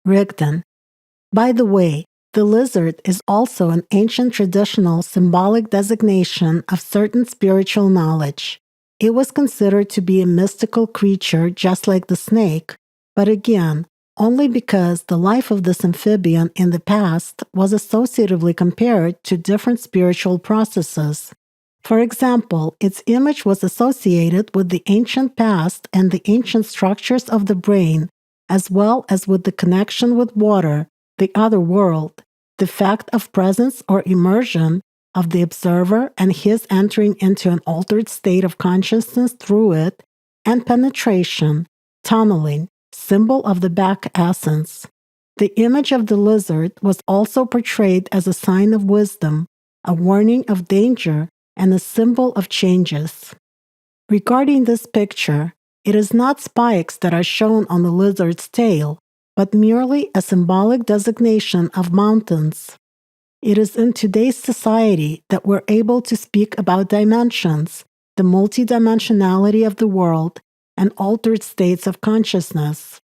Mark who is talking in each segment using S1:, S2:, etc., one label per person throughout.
S1: Rigdon. By the way, the lizard is also an ancient traditional symbolic designation of certain spiritual knowledge. It was considered to be a mystical creature just like the snake, but again, only because the life of this amphibian in the past was associatively compared to different spiritual processes. For example, its image was associated with the ancient past and the ancient structures of the brain, as well as with the connection with water, the other world, the fact of presence or immersion of the observer and his entering into an altered state of consciousness through it, and penetration, tunneling, symbol of the back essence. The image of the lizard was also portrayed as a sign of wisdom, a warning of danger, and a symbol of changes. Regarding this picture, it is not spikes that are shown on the lizard's tail, but merely a symbolic designation of mountains. It is in today's society that we're able to speak about dimensions, the multidimensionality of the world, and altered states of consciousness.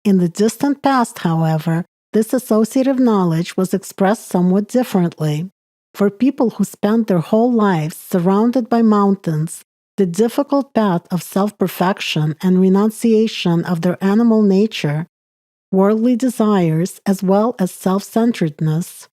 S1: In the distant past, however, this associative knowledge was expressed somewhat differently. For people who spent their whole lives surrounded by mountains, the difficult path of self-perfection and renunciation of their animal nature, worldly desires as well as self-centeredness,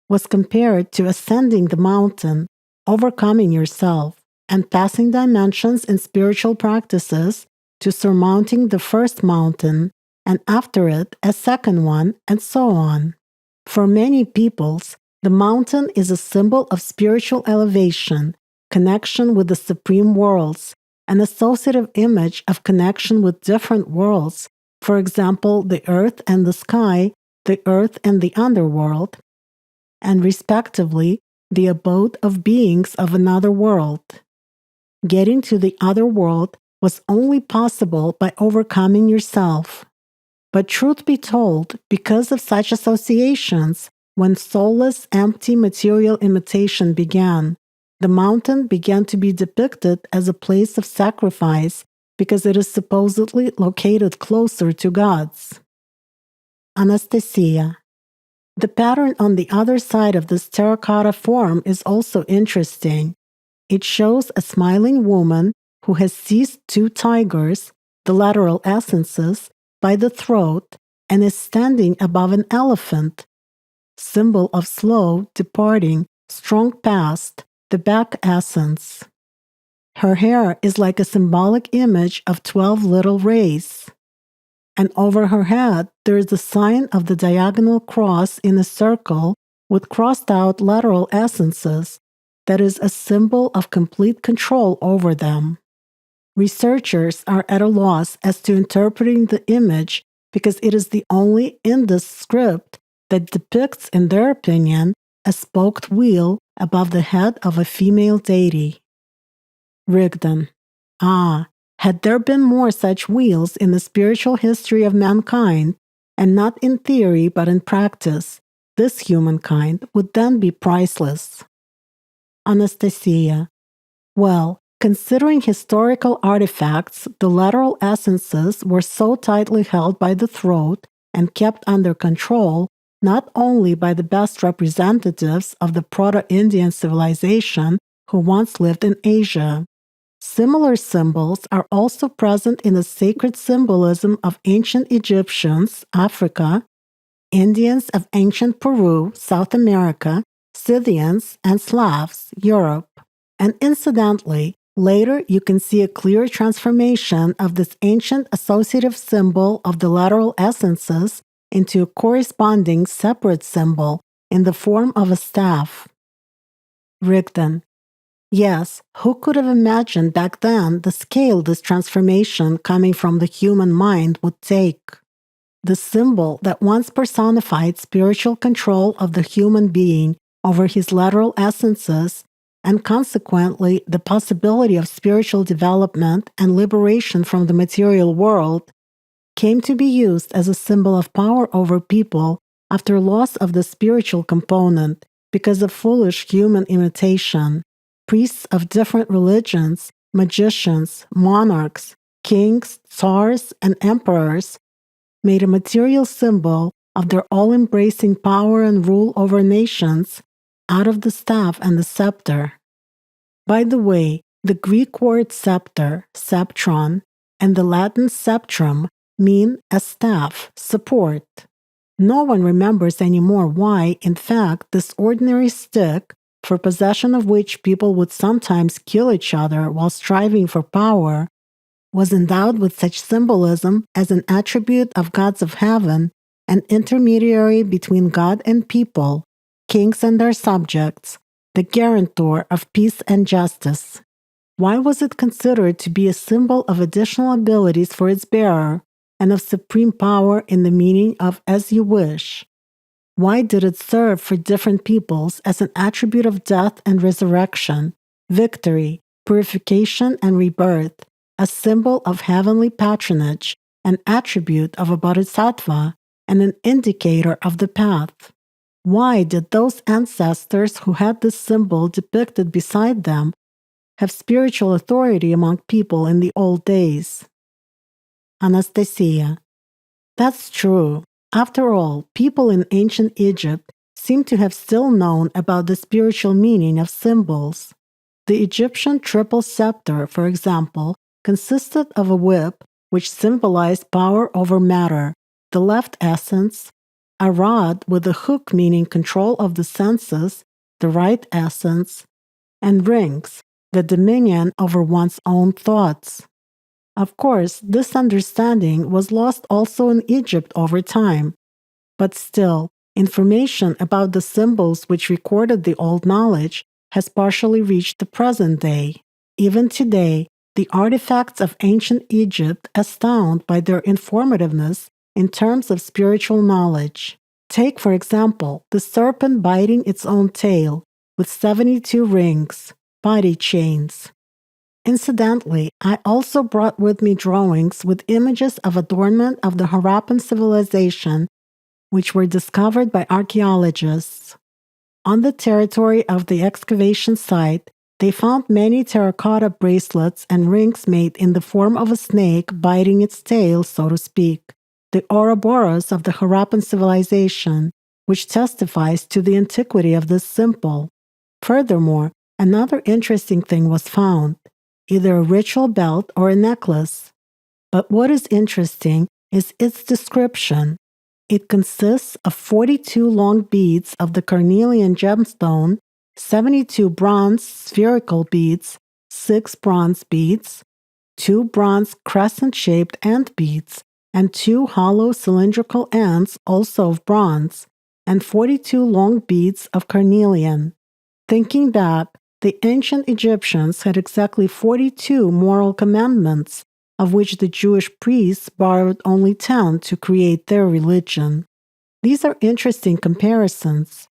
S1: was compared to ascending the mountain, overcoming yourself, and passing dimensions in spiritual practices to surmounting the first mountain, and after it a second one, and so on. For many peoples, the mountain is a symbol of spiritual elevation, connection with the supreme worlds, an associative image of connection with different worlds, for example, the earth and the sky, the earth and the underworld, and respectively, the abode of beings of another world. Getting to the other world was only possible by overcoming yourself. But truth be told, because of such associations, when soulless, empty material imitation began, the mountain began to be depicted as a place of sacrifice because it is supposedly located closer to God's. Anastasia. The pattern on the other side of this terracotta form is also interesting. It shows a smiling woman who has seized two tigers, the lateral essences, by the throat and is standing above an elephant, symbol of slow, departing, strong past, the back essence. Her hair is like a symbolic image of 12 little rays. And over her head there is the sign of the diagonal cross in a circle with crossed out lateral essences that is a symbol of complete control over them. Researchers are at a loss as to interpreting the image because it is the only in this script that depicts, in their opinion, a spoked wheel above the head of a female deity. Rigdon. Had there been more such wheels in the spiritual history of mankind, and not in theory but in practice, this humankind would then be priceless. Anastasia. Well, considering historical artifacts, the lateral essences were so tightly held by the throat and kept under control not only by the best representatives of the Proto-Indian civilization who once lived in Asia. Similar symbols are also present in the sacred symbolism of ancient Egyptians, Africa, Indians of ancient Peru, South America, Scythians, and Slavs, Europe. And incidentally, later you can see a clear transformation of this ancient associative symbol of the lateral essences into a corresponding separate symbol in the form of a staff. Rigdon. Yes, who could have imagined back then the scale this transformation coming from the human mind would take? The symbol that once personified spiritual control of the human being over his lateral essences, and consequently the possibility of spiritual development and liberation from the material world, came to be used as a symbol of power over people after loss of the spiritual component because of foolish human imitation. Priests of different religions, magicians, monarchs, kings, tsars, and emperors made a material symbol of their all-embracing power and rule over nations out of the staff and the scepter. By the way, the Greek word scepter, septron, and the Latin sceptrum mean a staff, support. No one remembers anymore why, in fact, this ordinary stick, for possession of which people would sometimes kill each other while striving for power, was endowed with such symbolism as an attribute of gods of heaven, an intermediary between God and people, kings and their subjects, the guarantor of peace and justice. Why was it considered to be a symbol of additional abilities for its bearer and of supreme power in the meaning of as you wish? Why did it serve for different peoples as an attribute of death and resurrection, victory, purification and rebirth, a symbol of heavenly patronage, an attribute of a bodhisattva, and an indicator of the path? Why did those ancestors who had this symbol depicted beside them have spiritual authority among people in the old days? Anastasia. That's true. After all, people in ancient Egypt seem to have still known about the spiritual meaning of symbols. The Egyptian triple scepter, for example, consisted of a whip which symbolized power over matter, the left essence, a rod with a hook meaning control of the senses, the right essence, and rings, the dominion over one's own thoughts. Of course, this understanding was lost also in Egypt over time, but still, information about the symbols which recorded the old knowledge has partially reached the present day. Even today, the artifacts of ancient Egypt astound by their informativeness in terms of spiritual knowledge. Take, for example, the serpent biting its own tail with 72 rings, body chains. Incidentally, I also brought with me drawings with images of adornment of the Harappan civilization, which were discovered by archaeologists. On the territory of the excavation site, they found many terracotta bracelets and rings made in the form of a snake biting its tail, so to speak, the Ouroboros of the Harappan civilization, which testifies to the antiquity of this symbol. Furthermore, another interesting thing was found, either a ritual belt or a necklace. But what is interesting is its description. It consists of 42 long beads of the carnelian gemstone, 72 bronze spherical beads, 6 bronze beads, 2 bronze crescent-shaped end beads, and 2 hollow cylindrical ends also of bronze, and 42 long beads of carnelian. Thinking back, the ancient Egyptians had exactly 42 moral commandments, of which the Jewish priests borrowed only 10 to create their religion. These are interesting comparisons.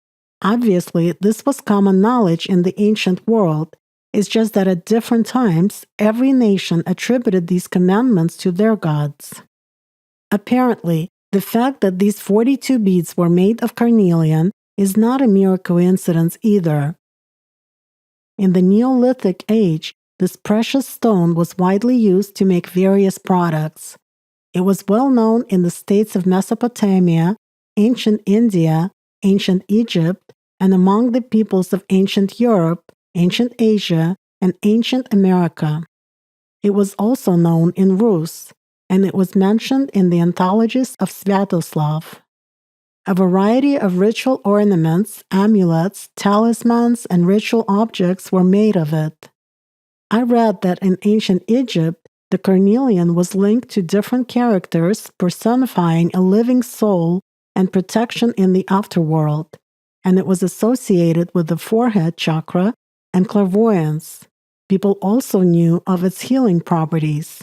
S1: Obviously, this was common knowledge in the ancient world. It's just that at different times, every nation attributed these commandments to their gods. Apparently, the fact that these 42 beads were made of carnelian is not a mere coincidence either. In the Neolithic age, this precious stone was widely used to make various products. It was well known in the states of Mesopotamia, ancient India, ancient Egypt, and among the peoples of ancient Europe, ancient Asia, and ancient America. It was also known in Rus, and it was mentioned in the anthologies of Sviatoslav. A variety of ritual ornaments, amulets, talismans, and ritual objects were made of it. I read that in ancient Egypt, the carnelian was linked to different characters personifying a living soul and protection in the afterworld, and it was associated with the forehead chakra and clairvoyance. People also knew of its healing properties.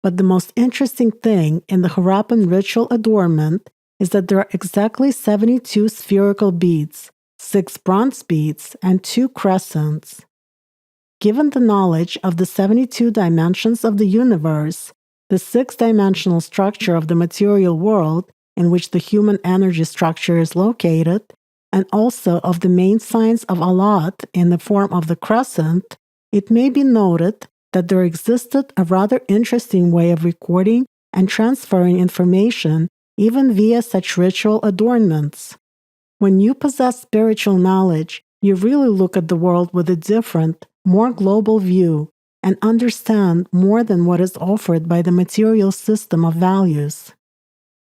S1: But the most interesting thing in the Harappan ritual adornment is that there are exactly 72 spherical beads, 6 bronze beads, and 2 crescents. Given the knowledge of the 72 dimensions of the universe, the 6-dimensional structure of the material world, in which the human energy structure is located, and also of the main signs of Allat in the form of the crescent, it may be noted that there existed a rather interesting way of recording and transferring information even via such ritual adornments. When you possess spiritual knowledge, you really look at the world with a different, more global view and understand more than what is offered by the material system of values.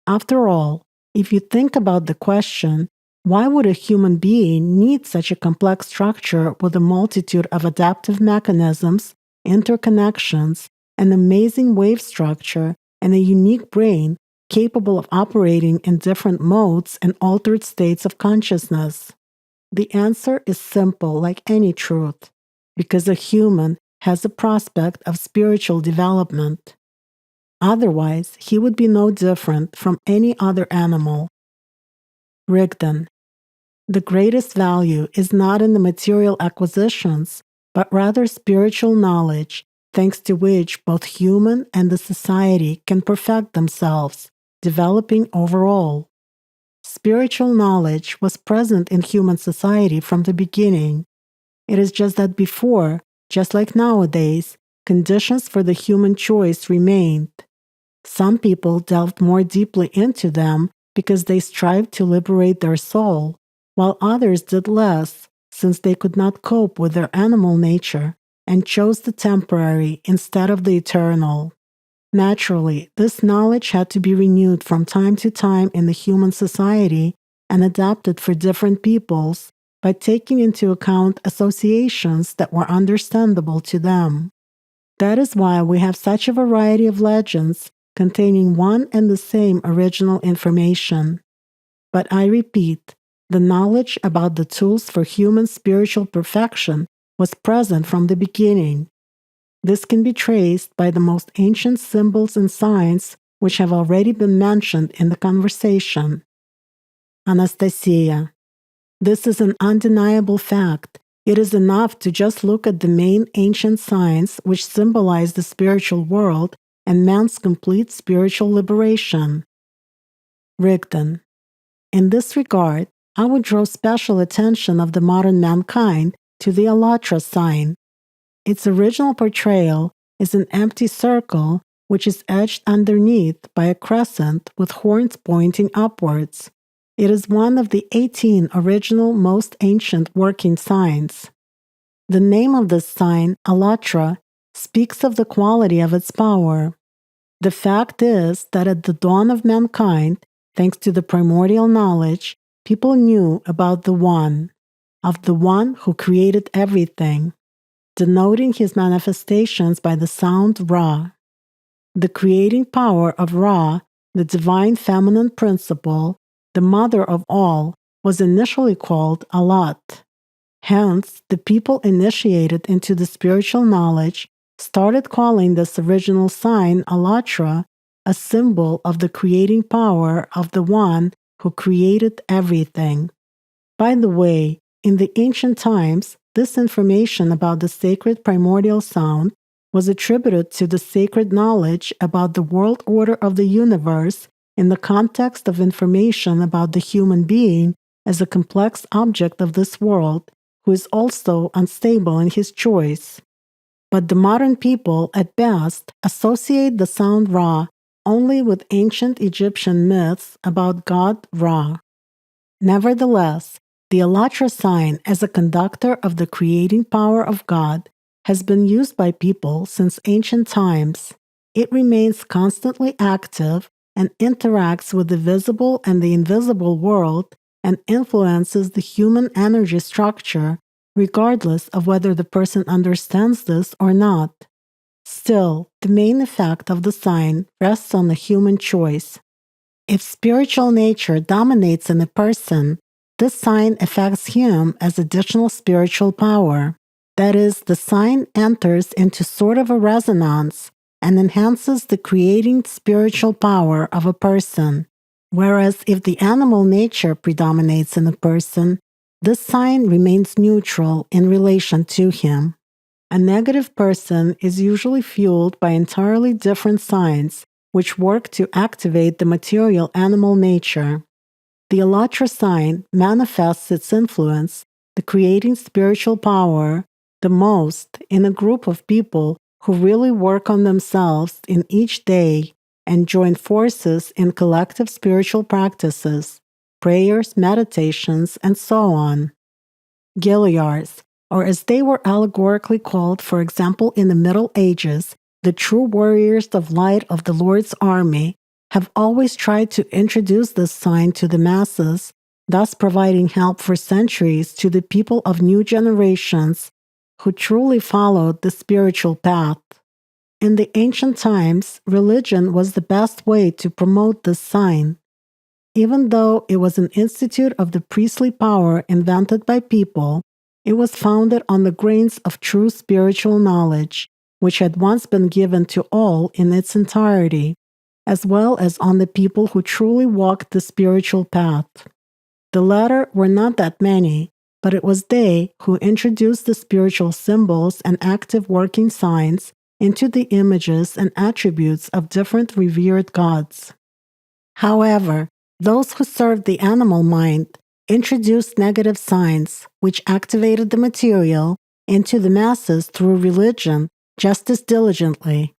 S1: After all, if you think about the question, why would a human being need such a complex structure with a multitude of adaptive mechanisms, interconnections, an amazing wave structure, and a unique brain capable of operating in different modes and altered states of consciousness? The answer is simple like any truth, because a human has a prospect of spiritual development. Otherwise, he would be no different from any other animal. Rigdon. The greatest value is not in the material acquisitions, but rather spiritual knowledge, thanks to which both human and the society can perfect themselves, developing overall. Spiritual knowledge was present in human society from the beginning. It is just that before, just like nowadays, conditions for the human choice remained. Some people delved more deeply into them because they strived to liberate their soul, while others did less, since they could not cope with their animal nature and chose the temporary instead of the eternal. Naturally, this knowledge had to be renewed from time to time in the human society and adapted for different peoples by taking into account associations that were understandable to them. That is why we have such a variety of legends containing one and the same original information. But I repeat, the knowledge about the tools for human spiritual perfection was present from the beginning. This can be traced by the most ancient symbols and signs which have already been mentioned in the conversation. Anastasia. This is an undeniable fact. It is enough to just look at the main ancient signs which symbolize the spiritual world and man's complete spiritual liberation. Rigdon. In this regard, I would draw special attention of the modern mankind to the AllatRa sign. Its original portrayal is an empty circle which is edged underneath by a crescent with horns pointing upwards. It is one of the 18 original most ancient working signs. The name of this sign, AllatRa, speaks of the quality of its power. The fact is that at the dawn of mankind, thanks to the primordial knowledge, people knew about the One, of the One who created everything, denoting his manifestations by the sound Ra. The creating power of Ra, the divine feminine principle, the mother of all, was initially called Allat. Hence, the people initiated into the spiritual knowledge started calling this original sign AllatRa a symbol of the creating power of the One who created everything. By the way, in the ancient times, this information about the sacred primordial sound was attributed to the sacred knowledge about the world order of the universe in the context of information about the human being as a complex object of this world who is also unstable in his choice. But the modern people, at best, associate the sound Ra only with ancient Egyptian myths about god Ra. Nevertheless, the AllatRa sign as a conductor of the creating power of God has been used by people since ancient times. It remains constantly active and interacts with the visible and the invisible world and influences the human energy structure, regardless of whether the person understands this or not. Still, the main effect of the sign rests on the human choice. If spiritual nature dominates in a person, this sign affects him as additional spiritual power. That is, the sign enters into sort of a resonance and enhances the creating spiritual power of a person. Whereas if the animal nature predominates in a person, this sign remains neutral in relation to him. A negative person is usually fueled by entirely different signs which work to activate the material animal nature. The AllatRa sign manifests its influence, the creating spiritual power, the most in a group of people who really work on themselves in each day and join forces in collective spiritual practices, prayers, meditations, and so on. Gilyars, or as they were allegorically called, for example, in the Middle Ages, the true warriors of light of the Lord's army, have always tried to introduce this sign to the masses, thus providing help for centuries to the people of new generations who truly followed the spiritual path. In the ancient times, religion was the best way to promote this sign. Even though it was an institute of the priestly power invented by people, it was founded on the grains of true spiritual knowledge, which had once been given to all in its entirety, as well as on the people who truly walked the spiritual path. The latter were not that many, but it was they who introduced the spiritual symbols and active working signs into the images and attributes of different revered gods. However, those who served the animal mind introduced negative signs, which activated the material into the masses through religion just as diligently.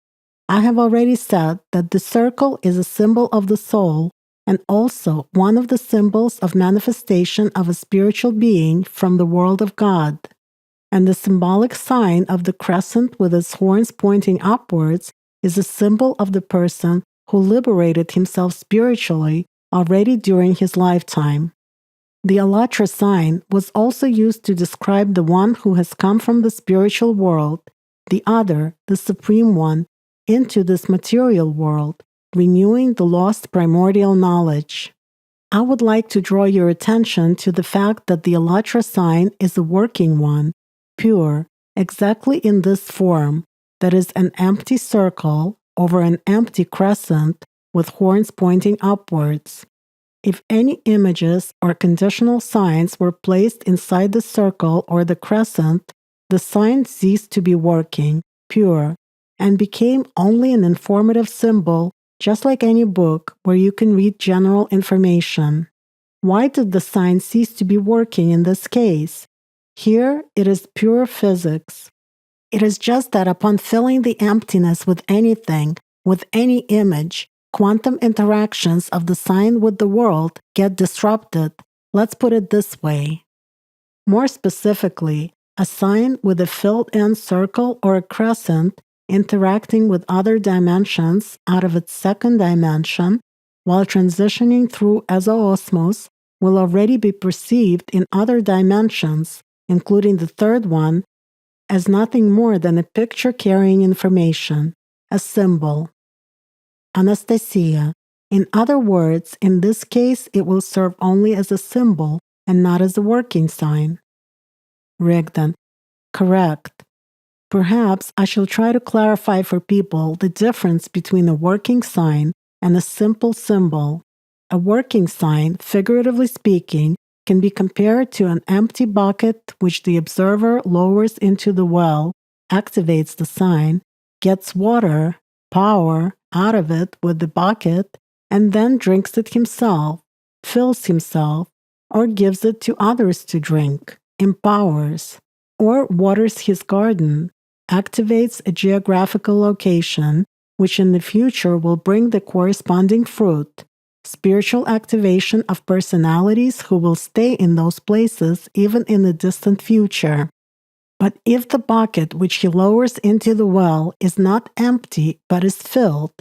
S1: I have already said that the circle is a symbol of the soul and also one of the symbols of manifestation of a spiritual being from the world of God. And the symbolic sign of the crescent with its horns pointing upwards is a symbol of the person who liberated himself spiritually already during his lifetime. The AllatRa sign was also used to describe the one who has come from the spiritual world, the other, the Supreme One, into this material world, renewing the lost primordial knowledge. I would like to draw your attention to the fact that the AllatRa sign is a working one, pure, exactly in this form, that is an empty circle over an empty crescent with horns pointing upwards. If any images or conditional signs were placed inside the circle or the crescent, the sign ceased to be working, pure, and became only an informative symbol, just like any book where you can read general information. Why did the sign cease to be working in this case? Here it is pure physics. It is just that upon filling the emptiness with anything, with any image, quantum interactions of the sign with the world get disrupted. Let's put it this way. More specifically, a sign with a filled-in circle or a crescent interacting with other dimensions out of its second dimension while transitioning through exoosmos will already be perceived in other dimensions, including the third one, as nothing more than a picture carrying information, a symbol. Anastasia. In other words, in this case, it will serve only as a symbol and not as a working sign. Rigdon. Correct. Perhaps I shall try to clarify for people the difference between a working sign and a simple symbol. A working sign, figuratively speaking, can be compared to an empty bucket which the observer lowers into the well, activates the sign, gets water, power, out of it with the bucket, and then drinks it himself, fills himself, or gives it to others to drink, empowers, or waters his garden, activates a geographical location, which in the future will bring the corresponding fruit, spiritual activation of personalities who will stay in those places even in the distant future. But if the bucket which he lowers into the well is not empty but is filled,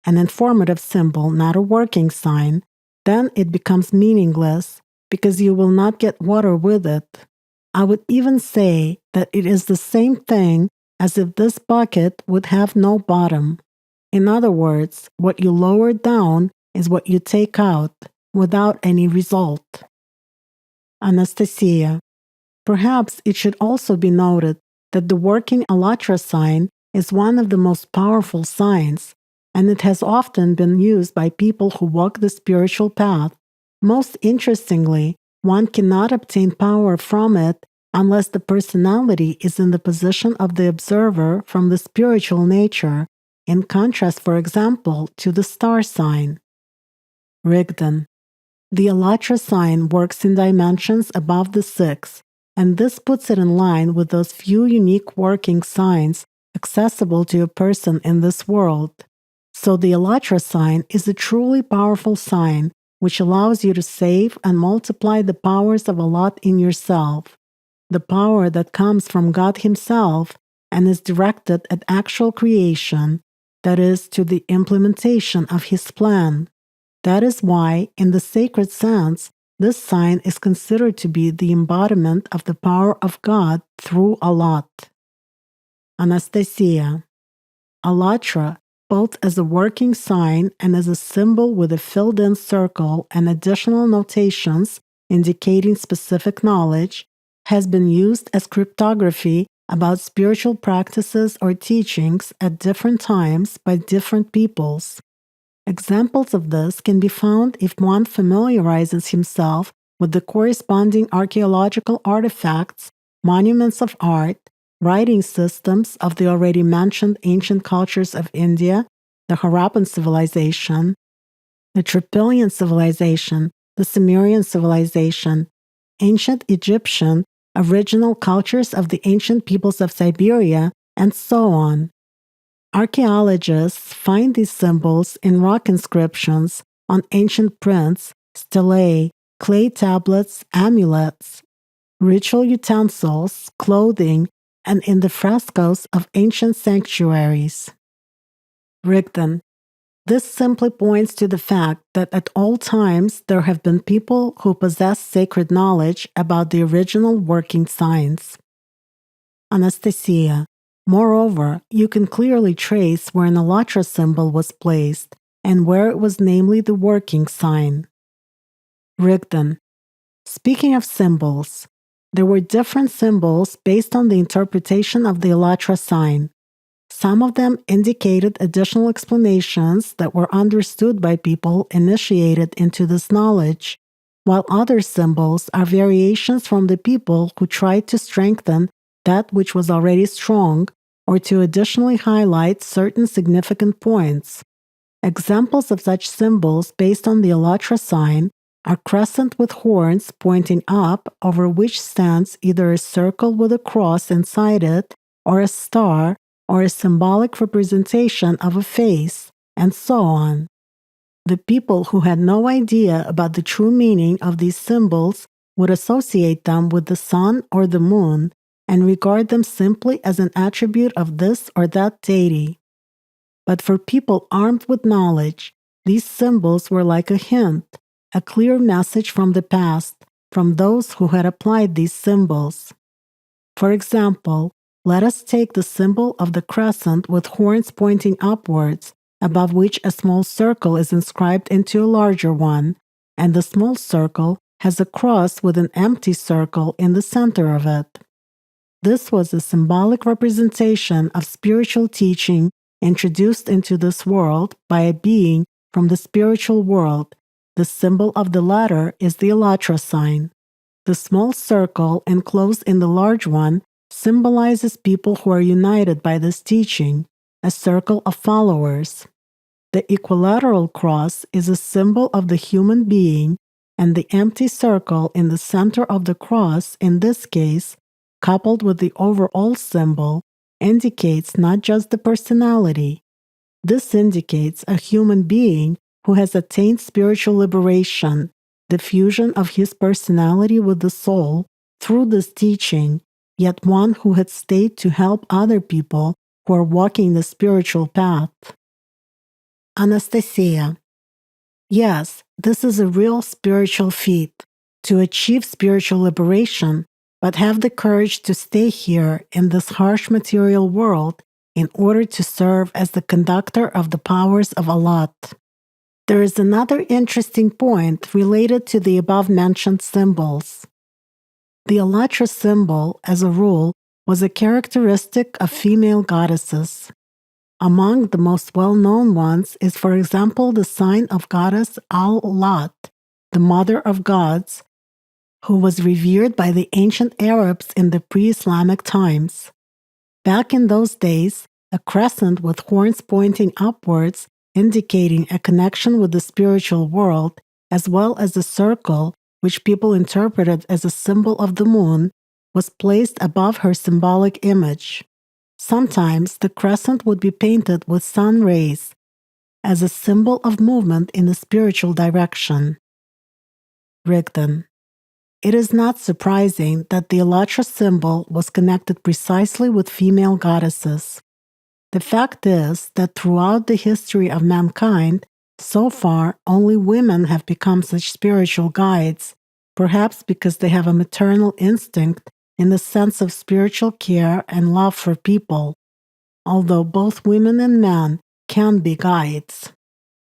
S1: an informative symbol, not a working sign, then it becomes meaningless because you will not get water with it. I would even say that it is the same thing as if this bucket would have no bottom. In other words, what you lower down is what you take out without any result. Anastasia. Perhaps it should also be noted that the working AllatRa sign is one of the most powerful signs, and it has often been used by people who walk the spiritual path. Most interestingly, one cannot obtain power from it unless the personality is in the position of the observer from the spiritual nature, in contrast, for example, to the star sign. Rigdon. The AllatRa sign works in dimensions above the 6, and this puts it in line with those few unique working signs accessible to a person in this world. So the AllatRa sign is a truly powerful sign which allows you to save and multiply the powers of Allat in yourself, the power that comes from God Himself and is directed at actual creation, that is, to the implementation of His plan. That is why, in the sacred sense, this sign is considered to be the embodiment of the power of God through Allat. Anastasia. AllatRa, both as a working sign and as a symbol with a filled-in circle and additional notations indicating specific knowledge, has been used as cryptography about spiritual practices or teachings at different times by different peoples. Examples of this can be found if one familiarizes himself with the corresponding archaeological artifacts, monuments of art, writing systems of the already mentioned ancient cultures of India, the Harappan civilization, the Trypillian civilization, the Sumerian civilization, ancient Egyptian, original cultures of the ancient peoples of Siberia, and so on. Archaeologists find these symbols in rock inscriptions, on ancient prints, stelae, clay tablets, amulets, ritual utensils, clothing, and in the frescoes of ancient sanctuaries. Rigdon. This simply points to the fact that at all times there have been people who possess sacred knowledge about the original working signs. Anastasia. Moreover, you can clearly trace where an AllatRa symbol was placed and where it was namely the working sign. Rigdon. Speaking of symbols, there were different symbols based on the interpretation of the AllatRa sign. Some of them indicated additional explanations that were understood by people initiated into this knowledge, while other symbols are variations from the people who tried to strengthen that which was already strong, or to additionally highlight certain significant points. Examples of such symbols based on the AllatRa sign are crescent with horns pointing up, over which stands either a circle with a cross inside it, or a star, or a symbolic representation of a face, and so on. The people who had no idea about the true meaning of these symbols would associate them with the sun or the moon, and regard them simply as an attribute of this or that deity. But for people armed with knowledge, these symbols were like a hint, a clear message from the past, from those who had applied these symbols. For example, let us take the symbol of the crescent with horns pointing upwards, above which a small circle is inscribed into a larger one, and the small circle has a cross with an empty circle in the center of it. This was a symbolic representation of spiritual teaching introduced into this world by a being from the spiritual world. The symbol of the latter is the AllatRa sign. The small circle enclosed in the large one symbolizes people who are united by this teaching, a circle of followers. The equilateral cross is a symbol of the human being, and the empty circle in the center of the cross, in this case, coupled with the overall symbol, indicates not just the personality. This indicates a human being who has attained spiritual liberation, the fusion of his personality with the soul through this teaching, yet one who had stayed to help other people who are walking the spiritual path. Anastasia. Yes, this is a real spiritual feat, to achieve spiritual liberation, but have the courage to stay here in this harsh material world in order to serve as the conductor of the powers of Allat. There is another interesting point related to the above-mentioned symbols. The AllatRa symbol, as a rule, was a characteristic of female goddesses. Among the most well-known ones is, for example, the sign of goddess Al-Lat, the mother of gods, who was revered by the ancient Arabs in the pre-Islamic times. Back in those days, a crescent with horns pointing upwards, indicating a connection with the spiritual world, as well as a circle, which people interpreted as a symbol of the moon, was placed above her symbolic image. Sometimes the crescent would be painted with sun rays. as a symbol of movement in the spiritual direction. Rigdon. It is not surprising that the AllatRa symbol was connected precisely with female goddesses. The fact is that throughout the history of mankind, so far only women have become such spiritual guides, perhaps because they have a maternal instinct in the sense of spiritual care and love for people, although both women and men can be guides.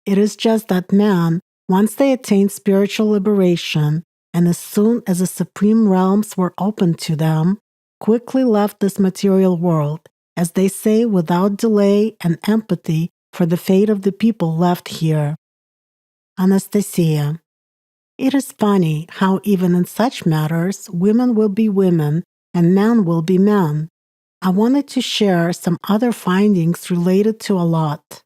S1: It is just that men, once they attained spiritual liberation, and as soon as the supreme realms were opened to them, quickly left this material world, as they say, without delay and empathy for the fate of the people left here. Anastasia. It is funny how even in such matters, women will be women and men will be men. I wanted to share some other findings related to Allat.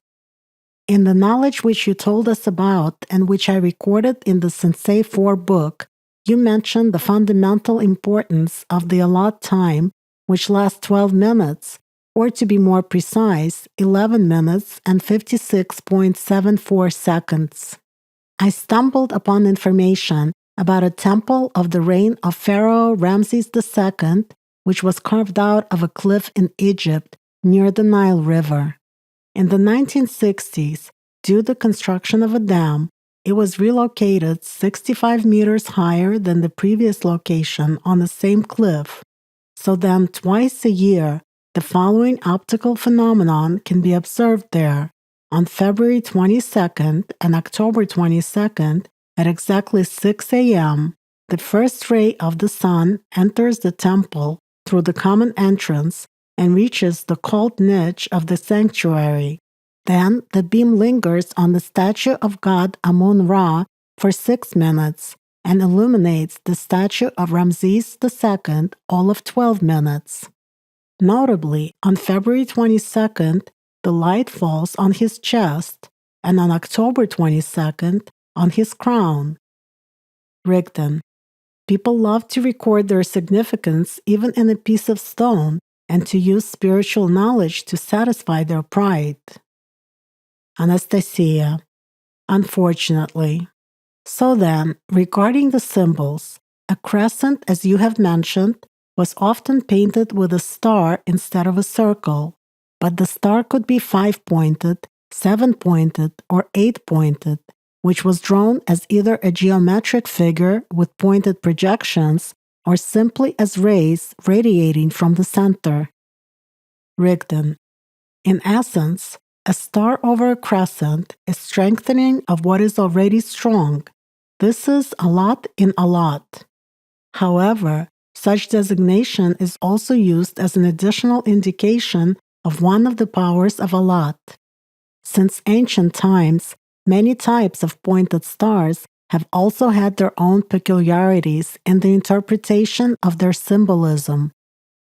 S1: In the knowledge which you told us about and which I recorded in the Sensei 4 book, you mentioned the fundamental importance of the Allat time, which lasts 12 minutes, or to be more precise, 11 minutes and 56.74 seconds. I stumbled upon information about a temple of the reign of Pharaoh Ramses II, which was carved out of a cliff in Egypt near the Nile River. In the 1960s, due to the construction of a dam, it was relocated 65 meters higher than the previous location on the same cliff. So then twice a year, the following optical phenomenon can be observed there. On February 22nd and October 22nd, at exactly 6 a.m., the first ray of the sun enters the temple through the common entrance and reaches the cold niche of the sanctuary. Then the beam lingers on the statue of god Amun-Ra for 6 minutes and illuminates the statue of Ramses II all of 12 minutes. Notably, on February 22nd, the light falls on his chest, and on October 22nd, on his crown. Rigdon. People love to record their significance even in a piece of stone and to use spiritual knowledge to satisfy their pride. Anastasia. Unfortunately. So then, regarding the symbols, a crescent, as you have mentioned, was often painted with a star instead of a circle, but the star could be 5-pointed, 7-pointed, or 8-pointed, which was drawn as either a geometric figure with pointed projections or simply as rays radiating from the center. Rigdon. In essence, a star over a crescent is strengthening of what is already strong. This is Allat in Allat. However, such designation is also used as an additional indication of one of the powers of Allat. Since ancient times, many types of pointed stars have also had their own peculiarities in the interpretation of their symbolism.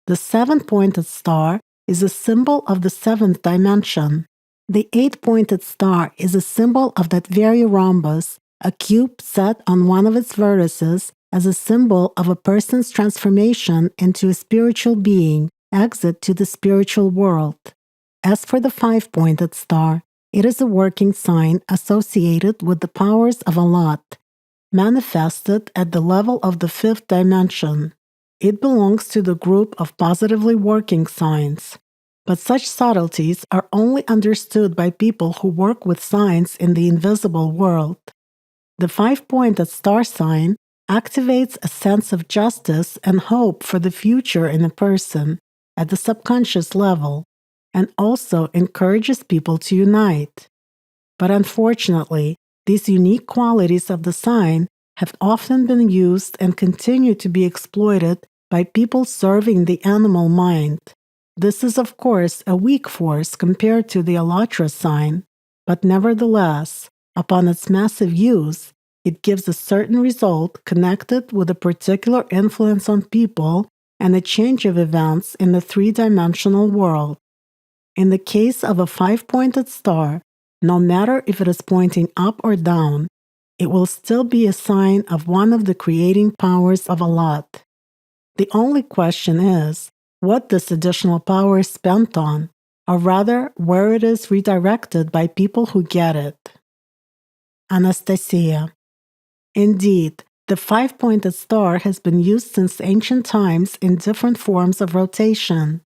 S1: The 7-pointed star is a symbol of the 7th dimension. The 8-pointed star is a symbol of that very rhombus, a cube set on one of its vertices as a symbol of a person's transformation into a spiritual being, exit to the spiritual world. As for the 5-pointed star, it is a working sign associated with the powers of Allat, manifested at the level of the 5th dimension. It belongs to the group of positively working signs. But such subtleties are only understood by people who work with signs in the invisible world. The 5-pointed star sign activates a sense of justice and hope for the future in a person at the subconscious level, and also encourages people to unite. But unfortunately, these unique qualities of the sign have often been used and continue to be exploited by people serving the animal mind. This is, of course, a weak force compared to the AllatRa sign, but nevertheless, upon its massive use, it gives a certain result connected with a particular influence on people and a change of events in the 3-dimensional world. In the case of a 5-pointed star, no matter if it is pointing up or down, it will still be a sign of one of the creating powers of Allat. The only question is, what this additional power is spent on. or rather where it is redirected by people who get it. Anastasia. Indeed, the five-pointed star has been used since ancient times in different forms of rotation.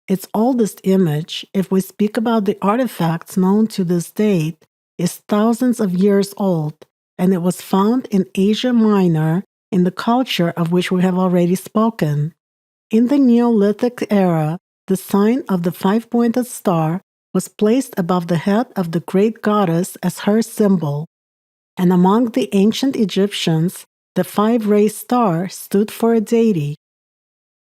S1: Its oldest image, if we speak about the artifacts known to this date, is thousands of years old, and it was found in Asia Minor in the culture of which we have already spoken. In the Neolithic era, the sign of the five-pointed star was placed above the head of the great goddess as her symbol, and among the ancient Egyptians, the five-rays star stood for a deity.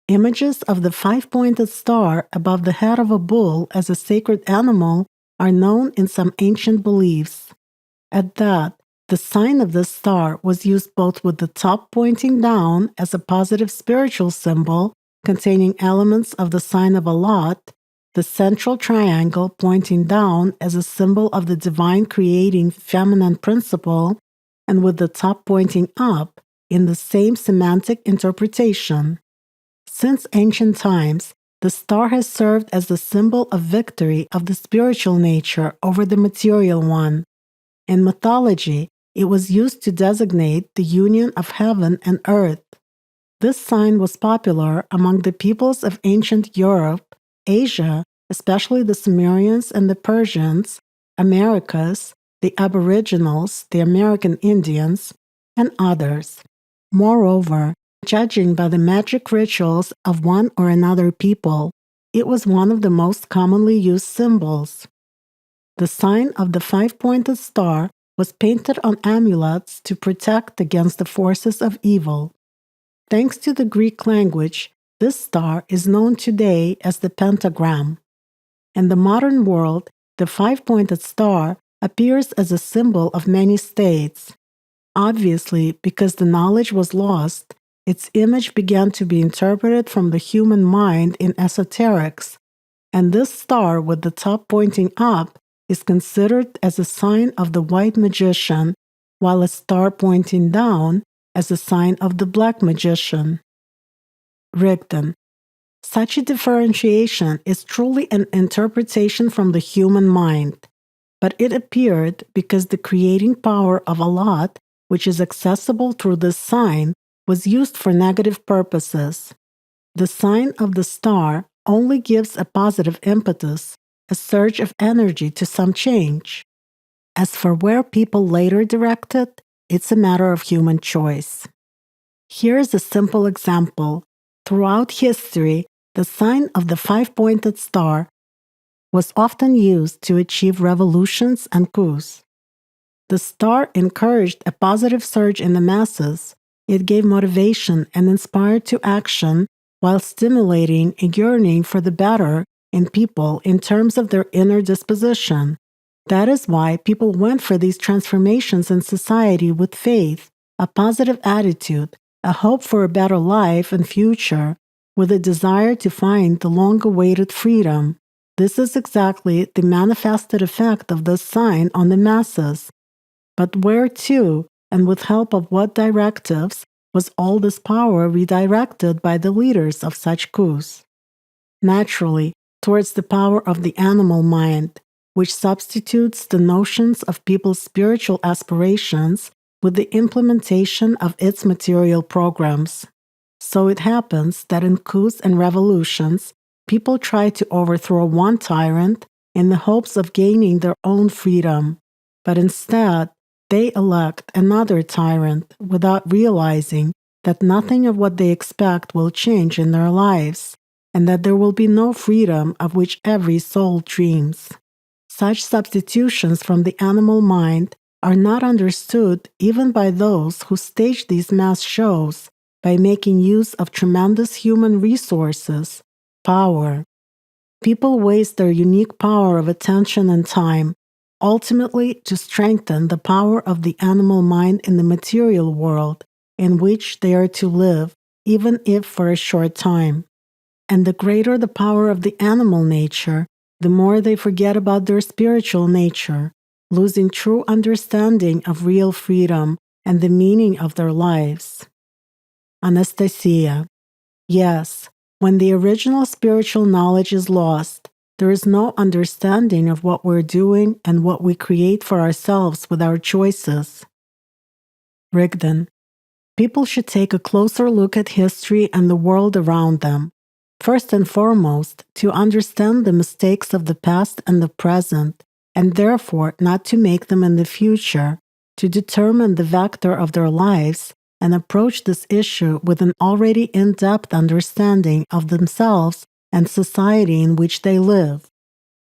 S1: Images of the five-pointed star above the head of a bull as a sacred animal are known in some ancient beliefs. At that, the sign of this star was used both with the top pointing down as a positive spiritual symbol containing elements of the sign of Allat, the central triangle pointing down as a symbol of the divine creating feminine principle, and with the top pointing up in the same semantic interpretation. Since ancient times, the star has served as the symbol of victory of the spiritual nature over the material one. In mythology, it was used to designate the union of heaven and earth. This sign was popular among the peoples of ancient Europe, Asia, especially the Sumerians and the Persians, Americas, the Aboriginals, the American Indians, and others. Moreover, judging by the magic rituals of one or another people, it was one of the most commonly used symbols. The sign of the five-pointed star was painted on amulets to protect against the forces of evil. Thanks to the Greek language, this star is known today as the pentagram. In the modern world, the five-pointed star appears as a symbol of many states. Obviously, because the knowledge was lost, its image began to be interpreted from the human mind in esoterics, and this star with the top pointing up is considered as a sign of the white magician, while a star pointing down as a sign of the black magician. Rigdon. Such a differentiation is truly an interpretation from the human mind, but it appeared because the creating power of Allat, which is accessible through this sign, was used for negative purposes. The sign of the star only gives a positive impetus, a surge of energy to some change. As for where people later direct it, it's a matter of human choice. Here is a simple example. Throughout history, the sign of the five-pointed star was often used to achieve revolutions and coups. The star encouraged a positive surge in the masses. It gave motivation and inspired to action while stimulating a yearning for the better in people in terms of their inner disposition. That is why people went for these transformations in society with faith, a positive attitude, a hope for a better life and future, with a desire to find the long-awaited freedom. This is exactly the manifested effect of this sign on the masses. But where to, and with help of what directives, was all this power redirected by the leaders of such coups? Naturally, towards the power of the animal mind, which substitutes the notions of people's spiritual aspirations with the implementation of its material programs. So it happens that in coups and revolutions, people try to overthrow one tyrant in the hopes of gaining their own freedom, but instead, they elect another tyrant without realizing that nothing of what they expect will change in their lives, and that there will be no freedom of which every soul dreams. Such substitutions from the animal mind are not understood even by those who stage these mass shows by making use of tremendous human resources, power. People waste their unique power of attention and time, ultimately to strengthen the power of the animal mind in the material world in which they are to live, even if for a short time. And the greater the power of the animal nature, the more they forget about their spiritual nature, losing true understanding of real freedom and the meaning of their lives. Anastasia. Yes, when the original spiritual knowledge is lost, there is no understanding of what we're doing and what we create for ourselves with our choices. Rigdon. People should take a closer look at history and the world around them. First and foremost, to understand the mistakes of the past and the present, and therefore not to make them in the future, to determine the vector of their lives, and approach this issue with an already in-depth understanding of themselves and society in which they live.